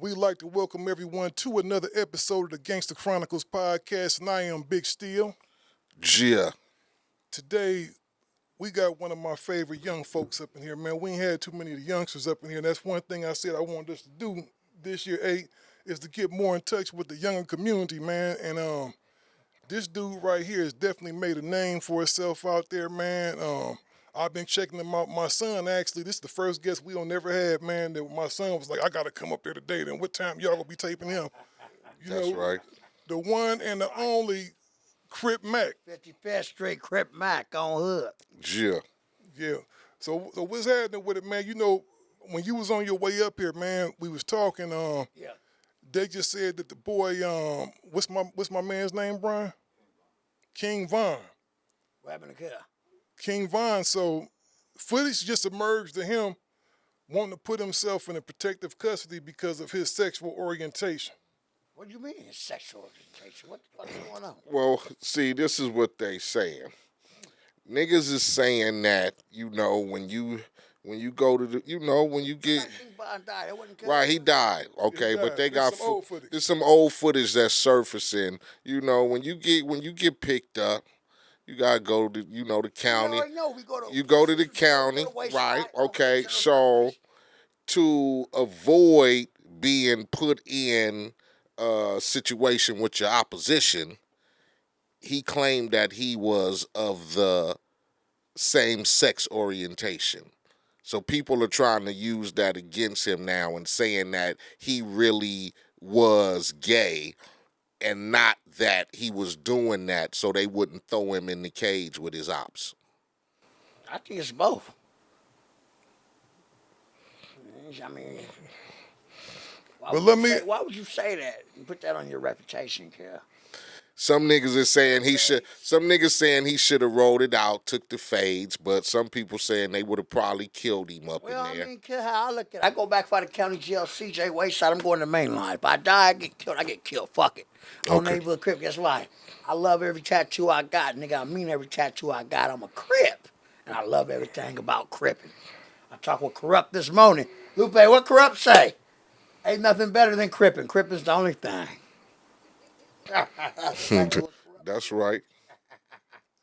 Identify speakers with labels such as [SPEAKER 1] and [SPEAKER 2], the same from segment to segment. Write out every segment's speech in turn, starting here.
[SPEAKER 1] We'd like to welcome everyone to another episode of the Gangster Chronicles podcast, and I am Big Steele.
[SPEAKER 2] Yeah.
[SPEAKER 1] Today, we got one of my favorite young folks up in here, man. We ain't had too many of the youngsters up in here, and that's one thing I said I wanted us to do this year, Eiht, is to get more in touch with the younger community, man. And this dude right here has definitely made a name for himself out there, man. I've been checking him out. My son, actually, this is the first guest we don't ever had, man, that my son was like, I got to come up there today. Then what time y'all going to be taping him?
[SPEAKER 2] That's right.
[SPEAKER 1] The one and the only Crip Mac.
[SPEAKER 3] 55th Street Crip Mac on Hood.
[SPEAKER 2] Yeah.
[SPEAKER 1] Yeah. So what's happening with it, man? You know, when you was on your way up here, man, we was talking.
[SPEAKER 3] Yeah.
[SPEAKER 1] They just said that the boy, what's my man's name, Brian? King Von.
[SPEAKER 3] What happened to Kid?
[SPEAKER 1] King Von. So footage just emerged to him wanting to put himself in a protective custody because of his sexual orientation.
[SPEAKER 3] What do you mean sexual orientation? What the fuck's going on?
[SPEAKER 2] Well, see, this is what they saying. Niggas is saying that, when you go to the, when you get...
[SPEAKER 3] King Von died. It wasn't
[SPEAKER 2] Right, he died. Okay,
[SPEAKER 1] He
[SPEAKER 2] but
[SPEAKER 1] died.
[SPEAKER 2] they got
[SPEAKER 1] There's some old footage.
[SPEAKER 2] there's some old footage that's surfacing. When you get picked up, you gotta go to the county.
[SPEAKER 3] You already know we go to,
[SPEAKER 2] You go to the county, right? Okay, so to avoid being put in a situation with your opposition, he claimed that he was of the same sex orientation. So people are trying to use that against him now and saying that he really was gay and not that he was doing that so they wouldn't throw him in the cage with his ops.
[SPEAKER 3] I think it's both. I mean, why would you say that? You put that on your reputation, kid.
[SPEAKER 2] Some niggas is saying some niggas saying he should have rolled it out, took the fades, but some people saying they would have probably killed him up in there.
[SPEAKER 3] I mean, kid, how I look at it, I go back for the county jail, CJ Wayside, I'm going to main line. If I die, I get killed. Fuck it. On neighborhood Crip, guess why? I love every tattoo I got, nigga. I mean every tattoo I got. I'm a Crip. And I love everything about Crippin'. I talked with Corrupt this morning. Lupe, what Corrupt say? Ain't nothing better than Crippin'. Crippin's the only thing.
[SPEAKER 2] That's right.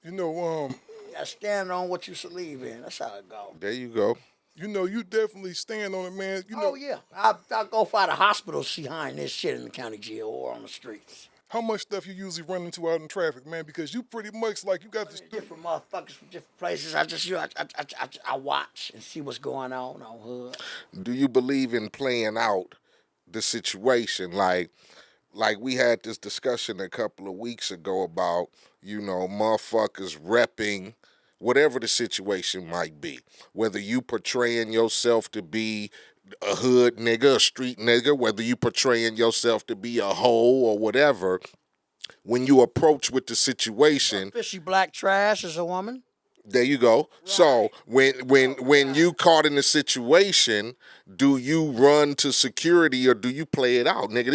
[SPEAKER 1] You know,
[SPEAKER 3] You gotta stand on what you believe in. That's how it goes.
[SPEAKER 2] There you go.
[SPEAKER 1] you definitely stand on it, man.
[SPEAKER 3] Oh, yeah. I'll go find a hospital behind this shit in the county jail or on the streets.
[SPEAKER 1] How much stuff you usually run into out in traffic, man? Because you pretty much like you got this.
[SPEAKER 3] Different motherfuckers from different places. I watch and see what's going on Hood.
[SPEAKER 2] Do you believe in playing out the situation? Like we had this discussion a couple of weeks ago about, motherfuckers repping whatever the situation might be. Whether you portraying yourself to be a hood nigga, a street nigga, whether you portraying yourself to be a hoe or whatever, when you approach with the situation...
[SPEAKER 3] Fishy black trash as a woman.
[SPEAKER 2] There you go. Right. So when you caught in a situation, do you run to security or do you play it out, nigga?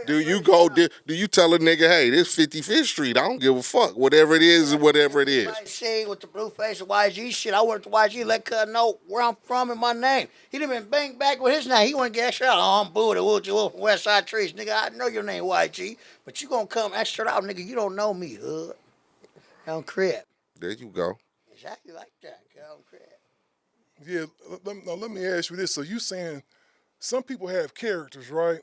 [SPEAKER 2] Do you tell a nigga, hey, this 55th Street, I don't give a fuck. Whatever it is, whatever it is.
[SPEAKER 3] I see with the blue face of YG shit. I went to YG, let cuz know where I'm from and my name. He done been banged back with his name. He want to get extra out. Oh, I'm Buddha, Woochie from West Side Trees. Nigga, I know your name YG, but you gonna come extra out, nigga. You don't know me, hood. I'm Crip.
[SPEAKER 2] There you go.
[SPEAKER 3] Exactly like that, girl.
[SPEAKER 1] Yeah, let me ask you this. So you saying some people have characters, right?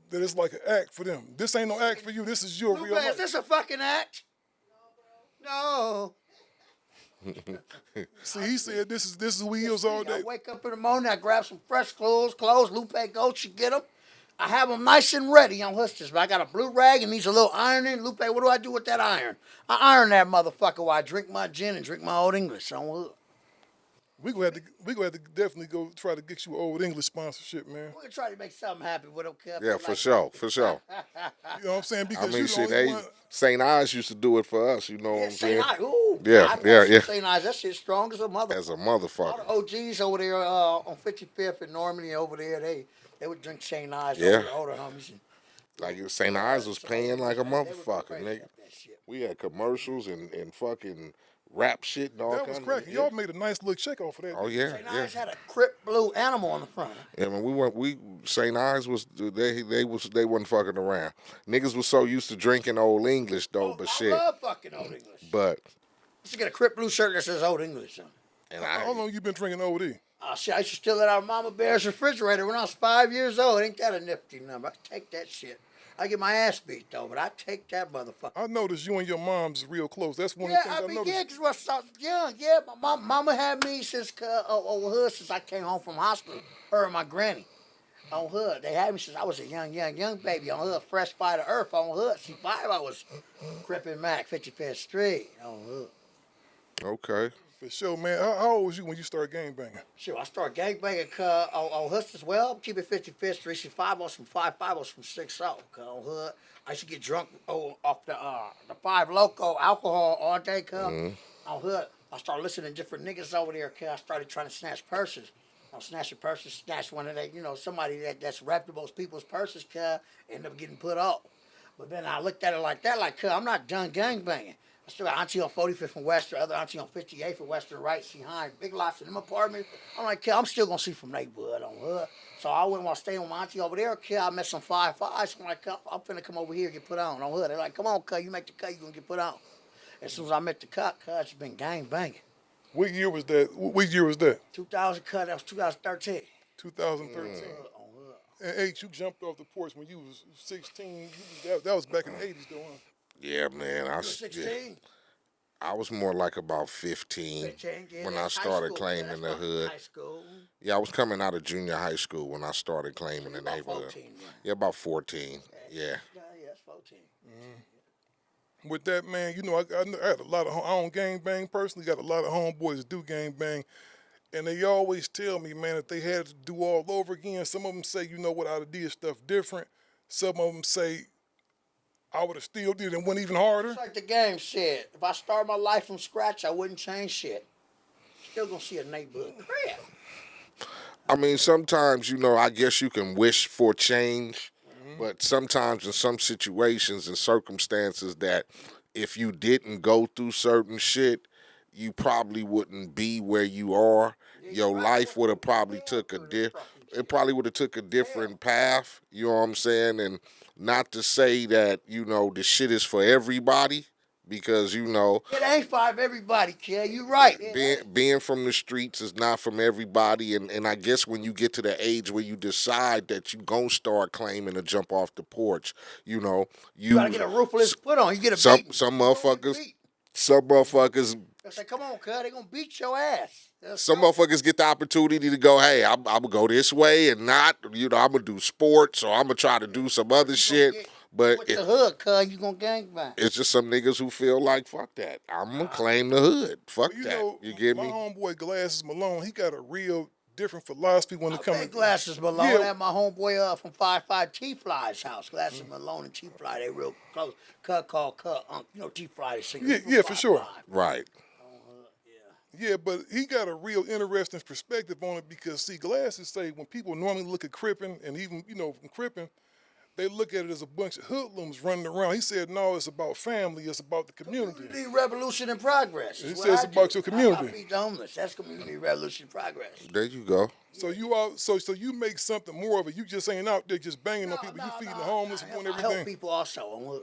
[SPEAKER 1] That it's like an act for them. This ain't no act for you. This is your real life.
[SPEAKER 3] Is this a fucking act? No, bro. No.
[SPEAKER 1] See, he said this is who he is all day.
[SPEAKER 3] I wake up in the morning, I grab some fresh clothes, Lupe goes, she get them. I have them nice and ready on Hustlers, but I got a blue rag and needs a little ironing. Lupe, what do I do with that iron? I iron that motherfucker while I drink my gin and drink my Old English.
[SPEAKER 1] We gonna have to definitely go try to get you an Old English sponsorship, man.
[SPEAKER 3] We're gonna try to make something happen with them.
[SPEAKER 2] Yeah, for sure.
[SPEAKER 1] You know what I'm saying? Because
[SPEAKER 2] St. Ives used to do it for us. You know what I'm saying?
[SPEAKER 3] St. Ives, ooh.
[SPEAKER 2] Yeah.
[SPEAKER 3] St. Ives, that shit's strong as a motherfucker.
[SPEAKER 2] As a motherfucker.
[SPEAKER 3] All the OGs over there on 55th and Normandy over there, they would drink St. Ives over the older homies.
[SPEAKER 2] Like St. Ives was paying like a motherfucker, nigga. We had commercials and fucking rap shit and all
[SPEAKER 1] That
[SPEAKER 2] kinds
[SPEAKER 1] was
[SPEAKER 2] of
[SPEAKER 1] cracking.
[SPEAKER 2] yeah.
[SPEAKER 1] Y'all made a nice little check off of that.
[SPEAKER 2] Oh yeah,
[SPEAKER 3] St.
[SPEAKER 2] yeah.
[SPEAKER 3] Ives had a Crip blue animal on the front.
[SPEAKER 2] Yeah, when we St. Ives was they wasn't fucking around. Niggas was so used to drinking Old English though, but
[SPEAKER 3] I
[SPEAKER 2] shit.
[SPEAKER 3] love fucking Old English.
[SPEAKER 2] But
[SPEAKER 3] Let's get a Crip blue shirt that says Old English on it.
[SPEAKER 2] and
[SPEAKER 1] How long you been drinking OD?
[SPEAKER 3] Shit, I used to steal it out of Mama Bear's refrigerator when I was 5 years old. Ain't that a nifty number? I take that shit. I get my ass beat though, but I take that motherfucker.
[SPEAKER 1] I noticed you and your mom's real close. That's one of
[SPEAKER 3] Yeah,
[SPEAKER 1] the things
[SPEAKER 3] I
[SPEAKER 1] I
[SPEAKER 3] mean,
[SPEAKER 1] noticed.
[SPEAKER 3] yeah, 'cause when I was young, yeah, my mama had me since hood since I came home from hospital. Her and my granny on hood. They had me since I was a young baby on hood, fresh fire to earth on hood. See, 5 I was Crip Mac, 55th Street on hood.
[SPEAKER 2] okay.
[SPEAKER 1] For sure, man. How old was you when you started gangbanging?
[SPEAKER 3] Sure, I started gangbanging on hood as well. Keep it 55th Street. See, 5 was from 5 was from 6 on hood. I used to get drunk off the 5 Loco alcohol all day, on hood. I started listening to different niggas over there, I started trying to snatch purses. I was snatching purses, snatched one of that, somebody that's reputable people's purses, ended up getting put up. But then I looked at it like that, like, I'm not done gangbanging. I still got auntie on 45th and Western, other auntie on 58th and Western, right behind big lots in them apartments. I'm like, I'm still gonna see from neighborhood on hood. So I wouldn't want to stay with my auntie over there, I met some 5-5s. I'm like, I'm finna come over here and get put on hood. They're like, come on, you make the cut, you gonna get put on. As soon as I met the cut, it's been gang banging.
[SPEAKER 1] What year was that? What year was that?
[SPEAKER 3] 2000 cut, that was 2013.
[SPEAKER 1] 2013. And H, you jumped off the porch when you was 16. That was back in the 80s, though, huh?
[SPEAKER 2] Yeah, man.
[SPEAKER 3] You was 16?
[SPEAKER 2] I was more like about 15
[SPEAKER 3] yeah,
[SPEAKER 2] when I
[SPEAKER 3] that's high
[SPEAKER 2] started
[SPEAKER 3] school.
[SPEAKER 2] claiming
[SPEAKER 3] That's
[SPEAKER 2] the
[SPEAKER 3] not
[SPEAKER 2] hood.
[SPEAKER 3] High school.
[SPEAKER 2] Yeah, I was coming out of junior high school when I started claiming the
[SPEAKER 3] About
[SPEAKER 2] neighborhood.
[SPEAKER 3] 14, yeah.
[SPEAKER 2] Yeah, about 14. Yeah.
[SPEAKER 3] Yeah, that's 14.
[SPEAKER 1] With that, man, I had a lot of, I don't gang bang personally, got a lot of homeboys that do gang bang. And they always tell me, man, if they had to do all over again, some of them say, you know what, I'd have did stuff different. Some of them say, I would have still did it and went even harder.
[SPEAKER 3] It's like the game said, if I start my life from scratch, I wouldn't change shit. Still gonna see a neighborhood crap.
[SPEAKER 2] I mean, sometimes, I guess you can wish for change, but sometimes in some situations and circumstances that if you didn't go through certain shit, you probably wouldn't be where you are. Your life would have probably took it probably would have took a different path, you know what I'm saying? And not to say that, the shit is for everybody, because,
[SPEAKER 3] It ain't for everybody, kid. You right.
[SPEAKER 2] being from the streets is not from everybody, and I guess when you get to the age where you decide that you gonna start claiming to jump off the porch, you
[SPEAKER 3] gotta get a ruthless put on. You get a
[SPEAKER 2] some
[SPEAKER 3] beating.
[SPEAKER 2] some motherfuckers
[SPEAKER 3] They say, come on, cuz, they gonna beat your ass.
[SPEAKER 2] some motherfuckers get the opportunity to go, hey, I'm gonna go this way and not, I'm gonna do sports or I'm gonna try to do some other shit. But
[SPEAKER 3] with the hood, cuz, you gonna gangbang.
[SPEAKER 2] it's just some niggas who feel like, fuck that. I'm gonna claim the hood. Fuck
[SPEAKER 1] You
[SPEAKER 2] that.
[SPEAKER 1] know,
[SPEAKER 2] You get
[SPEAKER 1] my
[SPEAKER 2] me?
[SPEAKER 1] homeboy Glasses Malone, he got a real different philosophy when it comes to
[SPEAKER 3] Glasses Malone.
[SPEAKER 1] Yeah.
[SPEAKER 3] That my homeboy from 5-5 T-Fly's house. Glasses Malone and T-Fly, they real close. Cut called Cut. T-Fly is singing.
[SPEAKER 1] Yeah, for sure.
[SPEAKER 2] Right.
[SPEAKER 1] Yeah, but he got a real interesting perspective on it because, see, Glasses say when people normally look at Crippin' and even, from Crippin', they look at it as a bunch of hoodlums running around. He said, no, it's about family. It's about the community.
[SPEAKER 3] Community revolution and progress.
[SPEAKER 1] He says it's about your community.
[SPEAKER 3] I feed the homeless. That's community revolution and progress.
[SPEAKER 2] There you go.
[SPEAKER 1] So so you make something more of it. You just ain't out there just banging on people. You feeding the homeless and doing
[SPEAKER 3] I
[SPEAKER 1] everything.
[SPEAKER 3] help people also.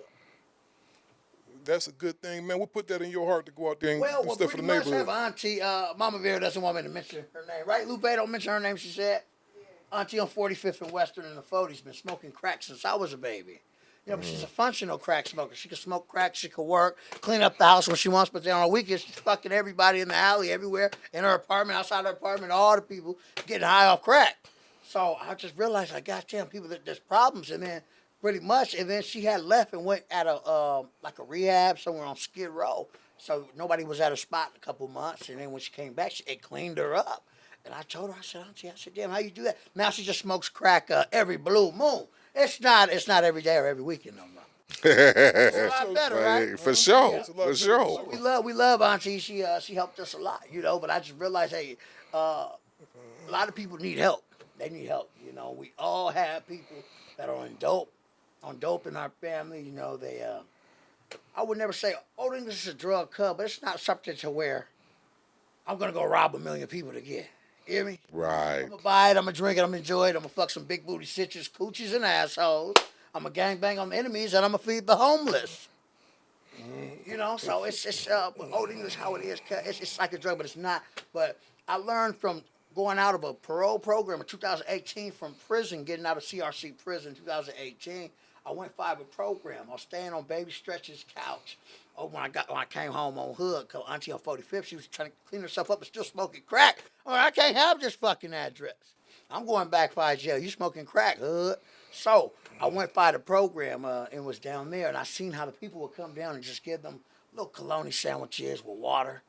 [SPEAKER 1] That's a good thing, man. We'll put that in your heart to go out there and do stuff for the
[SPEAKER 3] pretty much
[SPEAKER 1] neighborhood.
[SPEAKER 3] have auntie, Mama Vera doesn't want me to mention her name, right? Lupe don't mention her name, she said. Auntie on 45th and Western in the 40s been smoking crack since I was a baby. But she's a functional crack smoker. She can smoke crack, she can work, clean up the house when she wants, but then on the weekends she's fucking everybody in the alley, everywhere, in her apartment, outside her apartment, all the people getting high off crack. So I just realized, goddamn, people, there's problems, and then pretty much, and then she had left and went at a rehab somewhere on Skid Row. So nobody was at her spot in a couple months, and then when she came back, it cleaned her up. And I told her, I said, Auntie, damn, how you do that? Now she just smokes crack every blue moon. It's not every day or every weekend no more. It's a lot better, right?
[SPEAKER 2] For sure.
[SPEAKER 1] Yeah.
[SPEAKER 2] For sure.
[SPEAKER 3] We love Auntie. She helped us a lot, but I just realized, hey, a lot of people need help. They need help. We all have people that are on dope in our family. I would never say Old English is a drug, but it's not something to where I'm gonna go rob 1,000,000 people to get. You hear me?
[SPEAKER 2] Right.
[SPEAKER 3] I'm gonna buy it, I'm gonna drink it, I'm gonna enjoy it, I'm gonna fuck some big booty bitches, coochies, and assholes. I'm gonna gangbang on the enemies, and I'm gonna feed the homeless. You know, so it's Old English how it is. It's like a drug, but it's not. But I learned from going out of a parole program in 2018 from prison, getting out of CRC prison in 2018. I went 5 a program. I was staying on Baby Stretch's couch. Oh, when I came home on Hood, cause Auntie on 45th, she was trying to clean herself up and still smoking crack. I can't have this fucking address. I'm going back by jail. You smoking crack, Hood? So I went by the program and was down there, and I seen how the people would come down and just give them little bologna sandwiches with water.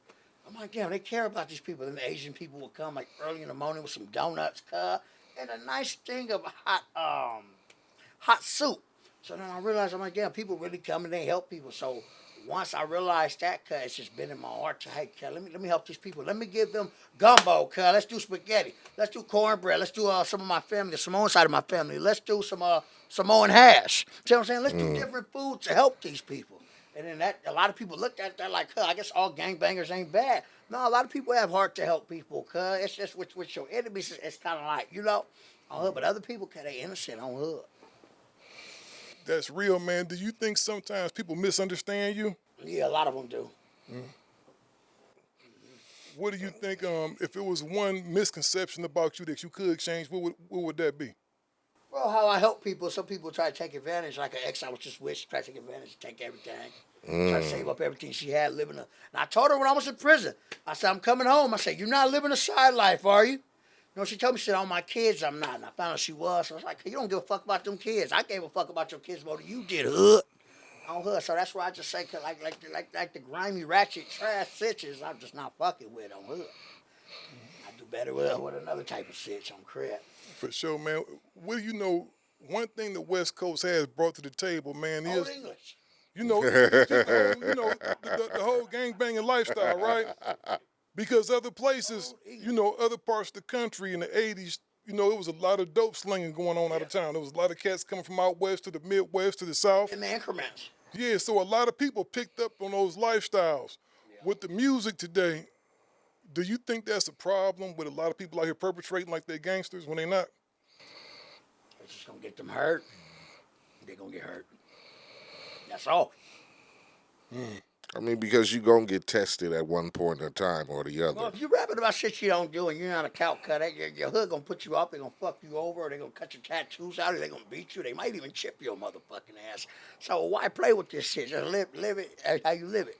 [SPEAKER 3] I'm like, damn, they care about these people. Then the Asian people would come like early in the morning with some donuts, and a nice thing of hot soup. So then I realized, I'm like, damn, people really come and they help people. So once I realized that, it's just been in my heart to, hey, let me help these people. Let me give them gumbo, let's do spaghetti. Let's do cornbread. Let's do some of my family, the Samoan side of my family. Let's do some Samoan hash. You know what I'm saying? Let's do different foods to help these people. And then a lot of people looked at that like, I guess all gangbangers ain't bad. No, a lot of people have heart to help people, it's just with your enemies, it's kind of like, on Hood. But other people, they innocent on Hood.
[SPEAKER 1] That's real, man. Do you think sometimes people misunderstand you?
[SPEAKER 3] Yeah, a lot of them do.
[SPEAKER 1] What do you think, if it was one misconception about you that you could change, what would that be?
[SPEAKER 3] Well, how I help people, some people try to take advantage, like an ex I was just with, try to take advantage, take everything. Try to save up everything she had, living and I told her when I was in prison, I said, I'm coming home. I said, you're not living a side life, are you? She told me, she said, on my kids, I'm not. And I found out she was. So I was like, you don't give a fuck about them kids. I gave a fuck about your kids more than you did, Hood. On Hood. So that's why I just say, like the grimy, ratchet, trash bitches, I'm just not fucking with on Hood. I do better with another type of sitch on Crip.
[SPEAKER 1] For sure, man. What do you know? One thing the West Coast has brought to the table, man, is
[SPEAKER 3] Old English.
[SPEAKER 1] it's just the whole gangbanging lifestyle, right? Because other places, other parts of the country in the 80s, it was a lot of dope slinging going on out of town. There was a lot of cats coming from out west to the Midwest to the South.
[SPEAKER 3] In the increments.
[SPEAKER 1] Yeah, so a lot of people picked up on those lifestyles. Yeah. With the music today, do you think that's a problem with a lot of people out here perpetrating like they're gangsters when they're not?
[SPEAKER 3] It's just going to get them hurt. They're going to get hurt. That's all.
[SPEAKER 2] I mean, because you're going to get tested at one point in time or the other.
[SPEAKER 3] Well, if you're rapping about shit you don't do and you're not a cow cutter, your hood going to put you up, they're going to fuck you over, or they're going to cut your tattoos out, or they're going to beat you. They might even chip your motherfucking ass. So why play with this shit? Just live it how you live it.